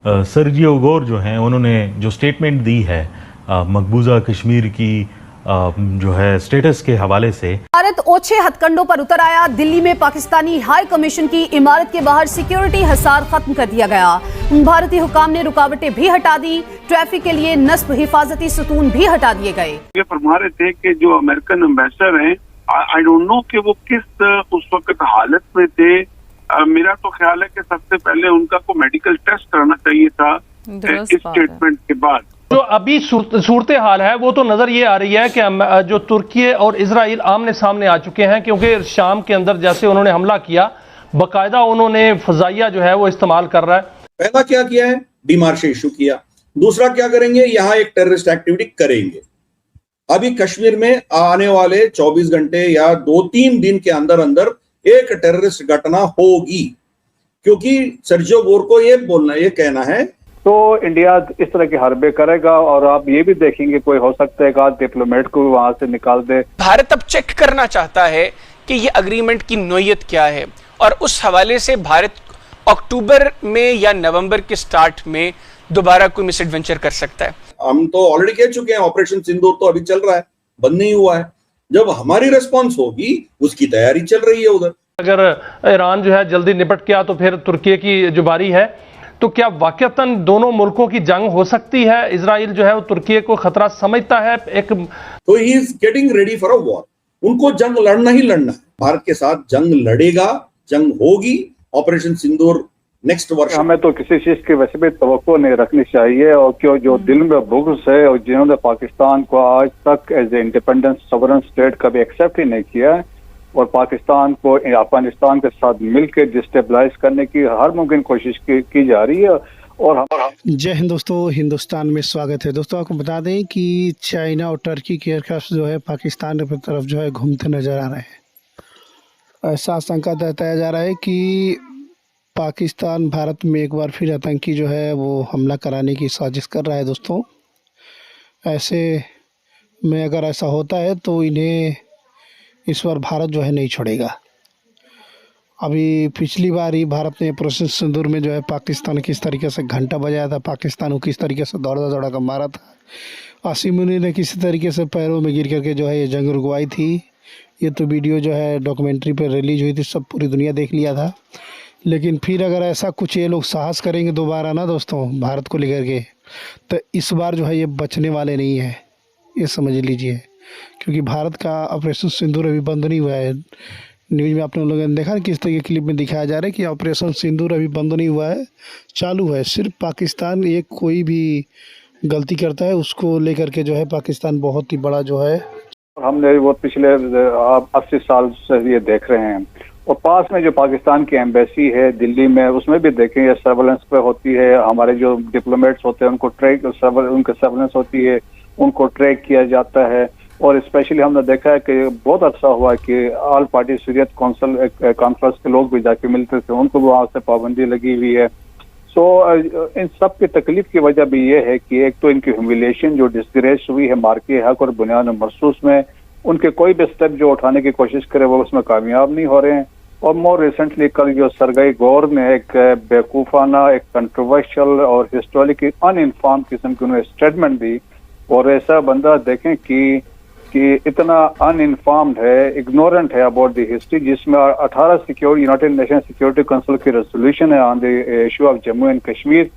Sergio Gor जो हैं उन्होंने जो स्टेटमेंट दी है मकबूजा कश्मीर की जो है स्टेटस के हवाले से, भारत ओछे हथकंडों पर उतर आया। दिल्ली में पाकिस्तानी हाई कमीशन की इमारत के बाहर सिक्योरिटी हिसार खत्म कर दिया गया। भारतीय हुकाम ने रुकावटें भी हटा दी। ट्रैफिक के लिए नस्ब हिफाजती सतून भी हटा दिए गए। ये फरमा रहे थे कि जो अमेरिकन एम्बेसडर हैं, आई डोंट नो कि वो किस उस वक्त हालत में थे। मेरा तो ख्याल है कि सबसे पहले उनका को मेडिकल टेस्ट कराना चाहिए था इस स्टेटमेंट के बाद। जो अभी सूरत हाल है वो तो नजर ये आ रही है कि जो तुर्की और इजराइल आमने सामने आ चुके हैं, क्योंकि शाम के अंदर जैसे उन्होंने हमला किया, बाकायदा उन्होंने फजाइया जो है वो इस्तेमाल कर रहा है। पहला क्या किया है, डीमार्श इशू किया। दूसरा क्या करेंगे, यहाँ एक टेररिस्ट एक्टिविटी करेंगे। अभी कश्मीर में आने वाले 24 घंटे या 2-3 दिन के अंदर अंदर एक टेररिस्ट घटना होगी, क्योंकि सर्जियो गोर को ये बोलना, ये कहना है तो इंडिया इस तरह के हरबे करेगा। और आप ये भी देखेंगे कोई हो सकता है कि डिप्लोमेट को भी वहां से निकाल दे। भारत अब चेक करना चाहता है कि ये अग्रीमेंट की नोयत क्या है, और उस हवाले से भारत अक्टूबर में या नवंबर के स्टार्ट में दोबारा कोई मिसएडवेंचर कर सकता है। हम तो ऑलरेडी कह चुके हैं, ऑपरेशन सिंदूर तो अभी चल रहा है, बंद नहीं हुआ है। जब हमारी रिस्पॉन्स होगी, उसकी तैयारी चल रही है उधर। अगर ईरान जो है जल्दी निपट गया तो फिर तुर्की की जो बारी है, तो क्या वाकईतन दोनों मुल्कों की जंग हो सकती है? इजराइल जो है वो तुर्की को खतरा समझता है एक, तो he is getting ready for a war. उनको जंग लड़ना ही लड़ना है, भारत के साथ जंग लड़ेगा, जंग होगी। ऑपरेशन सिंदूर नेक्स्ट वर्ष। हमें तो किसी चीज की वैसे भी तवक्को नहीं रखनी चाहिए, और क्यों जो दिल में बुग़्ज़ है और जिन्होंने पाकिस्तान को आज तक as a independent sovereign state कभी एक्सेप्ट ही नहीं किया है, और पाकिस्तान को अफगानिस्तान के साथ मिलकर डिस्टेबलाइज करने की हर मुमकिन कोशिश की जा रही है। और जय हिंद दोस्तों, हिंदुस्तान में स्वागत है। दोस्तों आपको बता दें कि चाइना और टर्की के एयरक्राफ्ट जो है पाकिस्तान की तरफ जो है घूमते नजर आ रहे हैं। ऐसा आशंका जताया जा रहा है कि पाकिस्तान भारत में एक बार फिर आतंकी जो है वो हमला कराने की साजिश कर रहा है। दोस्तों ऐसे में अगर ऐसा होता है तो इन्हें इस बार भारत जो है नहीं छोड़ेगा। अभी पिछली बार ही भारत ने ऑपरेशन सिंदूर में जो है पाकिस्तान किस तरीके से घंटा बजाया था, पाकिस्तान को किस तरीके से दौड़ा कर मारा था। आसिम मुनी ने किसी तरीके से पैरों में गिर करके जो है ये जंग रुकवाई थी। ये तो वीडियो जो है डॉक्यूमेंट्री पर रिलीज हुई थी, सब पूरी दुनिया देख लिया था। लेकिन फिर अगर ऐसा कुछ ये लोग साहस करेंगे दोबारा ना दोस्तों भारत को लेकर के, तो इस बार जो है ये बचने वाले नहीं है, ये समझ लीजिए। क्योंकि भारत का ऑपरेशन सिंदूर अभी बंद नहीं हुआ है। न्यूज़ में आपने लोगों ने देखा किस तरह के क्लिप में दिखाया जा रहा है कि ऑपरेशन सिंदूर अभी बंद नहीं हुआ है, चालू है। सिर्फ पाकिस्तान एक कोई भी गलती करता है उसको लेकर के जो है पाकिस्तान बहुत ही बड़ा जो है, हमने वो पिछले 80 साल से ये देख रहे हैं। और पास में जो पाकिस्तान की एम्बेसी है दिल्ली में, उसमें भी देखें ये सर्वेलेंस पे होती है। हमारे जो डिप्लोमेट्स होते हैं उनको उनकी सर्वेलेंस होती है, उनको ट्रैक किया जाता है। और स्पेशली हमने देखा है कि बहुत अच्छा हुआ कि ऑल पार्टी शरीयत काउंसिल कॉन्फ्रेंस के लोग भी जाके मिलते थे, उनको भी वहाँ से पाबंदी लगी हुई है। सो इन सब की तकलीफ की वजह भी ये है कि एक तो इनकी ह्यूमिलिएशन जो डिस्ग्रेस हुई है मार्के हक और बुनियाद महसूस में, उनके कोई भी स्टेप जो उठाने की कोशिश करे वो उसमें कामयाब नहीं हो रहे हैं। और मोर रिसेंटली कल जो सर्गेई गोर ने एक बेवकूफ़ाना, एक कंट्रोवर्शियल और हिस्टोरिकली अनइन्फॉर्म किस्म की उन्होंने स्टेटमेंट दी। और ऐसा बंदा देखें कि इतना अनइन्फॉर्म्ड है, इग्नोरेंट है अबाउट द हिस्ट्री, जिसमें 18 यूनाइटेड नेशन सिक्योरिटी काउंसिल की रेजोल्यूशन है on the issue of Jammu and Kashmir.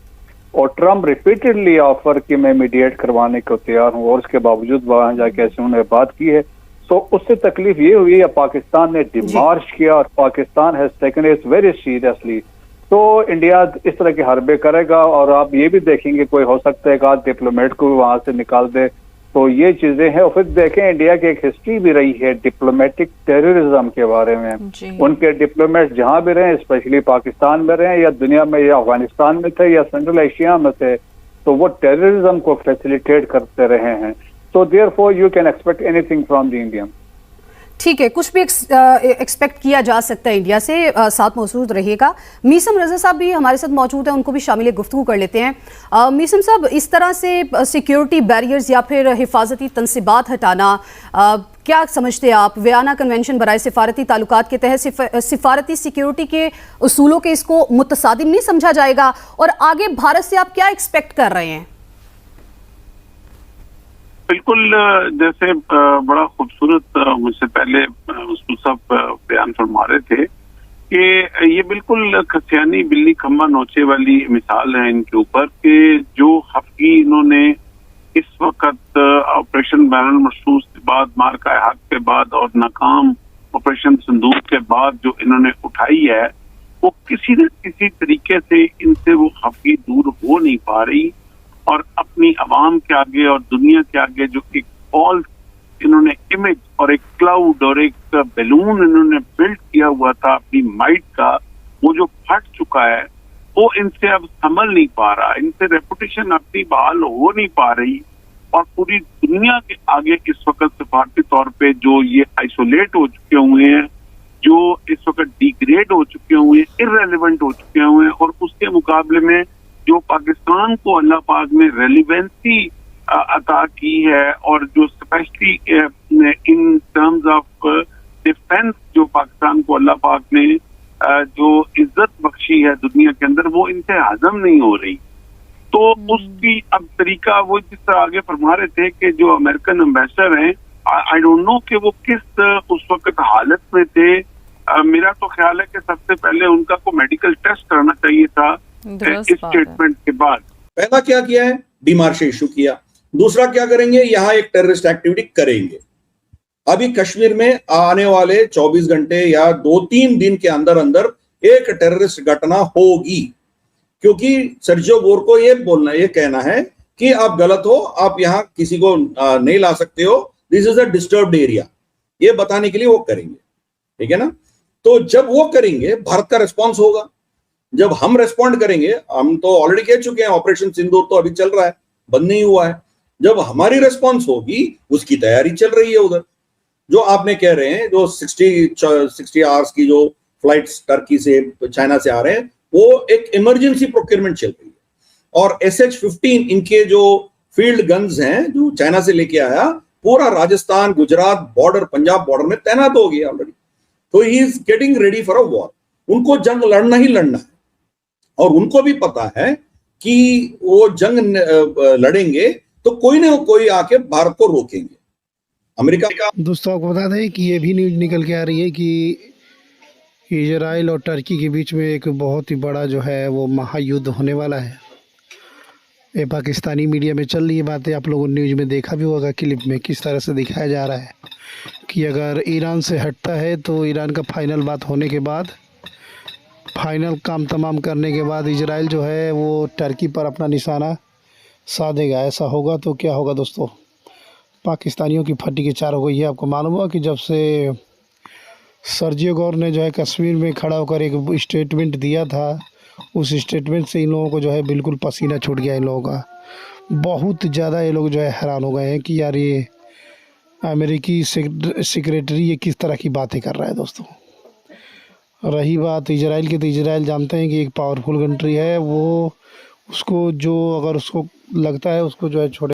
और ट्रम्प रिपीटेडली ऑफर कि मैं मीडिएट करवाने को तैयार हूँ, और उसके बावजूद वहाँ जाके ऐसे उन्होंने बात की है। तो उससे तकलीफ ये हुई है पाकिस्तान ने डिमार्च किया, और Pakistan has taken it very seriously. तो इंडिया इस तरह के हरबे करेगा। और आप ये भी देखेंगे कोई हो सकता है कि डिप्लोमेट को भी वहां से निकाल दे। तो ये चीजें हैं। और फिर देखें इंडिया की एक हिस्ट्री भी रही है डिप्लोमेटिक टेररिज्म के बारे में। उनके डिप्लोमेट जहां भी रहे, स्पेशली पाकिस्तान में रहे या दुनिया में, या अफगानिस्तान में थे या सेंट्रल एशिया में थे, तो वो टेररिज्म को फैसिलिटेट करते रहे हैं। So therefore you can expect anything from the Indian. ठीक है, कुछ भी एक्सपेक्ट किया जा सकता है इंडिया से। साथ मौजूद रहिएगा। मीसम रजा साहब भी हमारे साथ मौजूद हैं, उनको भी शामिल गुफ्तगू कर लेते हैं। मीसम साहब, इस तरह से सिक्योरिटी बैरियर्स या फिर हिफाजती तनसीबात हटाना क्या समझते हैं आप, वियना कन्वेंशन बराए सिफारती ताल्लुकात के तहत सिफारती सिक्योरिटी के उसूलों के इसको मुतसादिम नहीं समझा जाएगा? और आगे भारत से आप क्या एक्सपेक्ट कर रहे हैं? बिल्कुल, जैसे बड़ा खूबसूरत मुझसे पहले उसूल साहब बयान फरमा रहे थे कि ये बिल्कुल खसियानी बिल्ली खम्बा नोचे वाली मिसाल है इनके ऊपर कि जो हफ्ती इन्होंने इस वक्त ऑपरेशन बैरन मरसूस के बाद, मार का हाथ के बाद और नाकाम ऑपरेशन संदूक के बाद जो इन्होंने उठाई है, वो किसी न किसी तरीके से इनसे वो हफ्ती दूर हो नहीं पा रही और अपनी आवाम के आगे और दुनिया के आगे जो एक फॉल्स इन्होंने इमेज और एक क्लाउड और एक बैलून इन्होंने बिल्ड किया हुआ था अपनी माइट का, वो जो फट चुका है, वो इनसे अब संभल नहीं पा रहा, इनसे रेपुटेशन अपनी बहाल हो नहीं पा रही और पूरी दुनिया के आगे इस वक्त सिफारती तौर पे जो ये आइसोलेट हो चुके हुए हैं, जो इस वक्त डिग्रेड हो चुके हुए हैं, इररेलेवेंट हो चुके हुए हैं, और उसके मुकाबले में जो पाकिस्तान को अल्लाह पाक ने रेलिवेंसी अता की है और जो specially in terms of defence जो पाकिस्तान को अल्लाह पाक ने जो इज्जत बख्शी है दुनिया के अंदर, वो इनसे हजम नहीं हो रही। तो उसकी अब तरीका वो जिस तरह आगे फरमा रहे थे कि जो अमेरिकन एम्बेसडर हैं, आई डोंट नो कि वो किस उस वक्त हालत में थे। मेरा तो ख्याल है कि सबसे पहले उनका को मेडिकल टेस्ट करना चाहिए था इस स्टेटमेंट के बाद। पहला क्या किया है, डीमार्श इशू किया। दूसरा क्या करेंगे, यहाँ एक टेररिस्ट एक्टिविटी करेंगे। अभी कश्मीर में आने वाले 24 घंटे या 2-3 दिन के अंदर अंदर एक टेररिस्ट घटना होगी, क्योंकि सर्जियो गोर को ये कहना है कि आप गलत हो, आप यहाँ किसी को नहीं ला सकते हो, this is a disturbed area, ये बताने के लिए वो करेंगे। ठीक है ना? तो जब वो करेंगे, भारत का रिस्पॉन्स होगा। जब हम रेस्पॉन्ड करेंगे, हम तो ऑलरेडी कह चुके हैं, ऑपरेशन सिंदूर तो अभी चल रहा है, बंद नहीं हुआ है। जब हमारी रेस्पॉन्स होगी, उसकी तैयारी चल रही है उधर। जो आपने कह रहे हैं, जो 60 आवर्स की जो फ्लाइट्स टर्की से चाइना से आ रहे हैं, वो एक इमरजेंसी प्रोक्योरमेंट चल रही है। और SH-15 इनके जो फील्ड गन्स हैं जो चाइना से लेके आया, पूरा राजस्थान, गुजरात बॉर्डर, पंजाब बॉर्डर में तैनात हो गया ऑलरेडी। तो he is getting ready for a war. उनको जंग लड़ना ही लड़ना है और उनको भी पता है कि वो जंग लड़ेंगे तो कोई ना कोई आके भारत को रोकेंगे। अमेरिका का दोस्तों आपको बता दें कि ये भी न्यूज निकल के आ रही है कि इजराइल और टर्की के बीच में एक बहुत ही बड़ा जो है वो महायुद्ध होने वाला है। ये पाकिस्तानी मीडिया में चल रही है बातें, आप लोगों ने न्यूज में देखा भी होगा, क्लिप में किस तरह से दिखाया जा रहा है कि अगर ईरान से हटता है तो ईरान का फाइनल बात होने के बाद, फाइनल काम तमाम करने के बाद इजराइल जो है वो टर्की पर अपना निशाना साधेगा। ऐसा होगा तो क्या होगा दोस्तों, पाकिस्तानियों की फटी के चार हो गई है। आपको मालूम होगा कि जब से सर्जियो गोर ने जो है कश्मीर में खड़ा होकर एक स्टेटमेंट दिया था, उस स्टेटमेंट से इन लोगों को जो है बिल्कुल पसीना छूट गया। इन लोगों का बहुत ज़्यादा ये लोग जो है हैरान हो गए हैं कि यार ये अमेरिकी सेक्रेटरी ये किस तरह की बातें कर रहा है दोस्तों। रही बात इजराइल की, तो इजराइल जानते हैं कि एक पावरफुल कंट्री है, वो उसको जो अगर उसको लगता है उसको जो है छोटे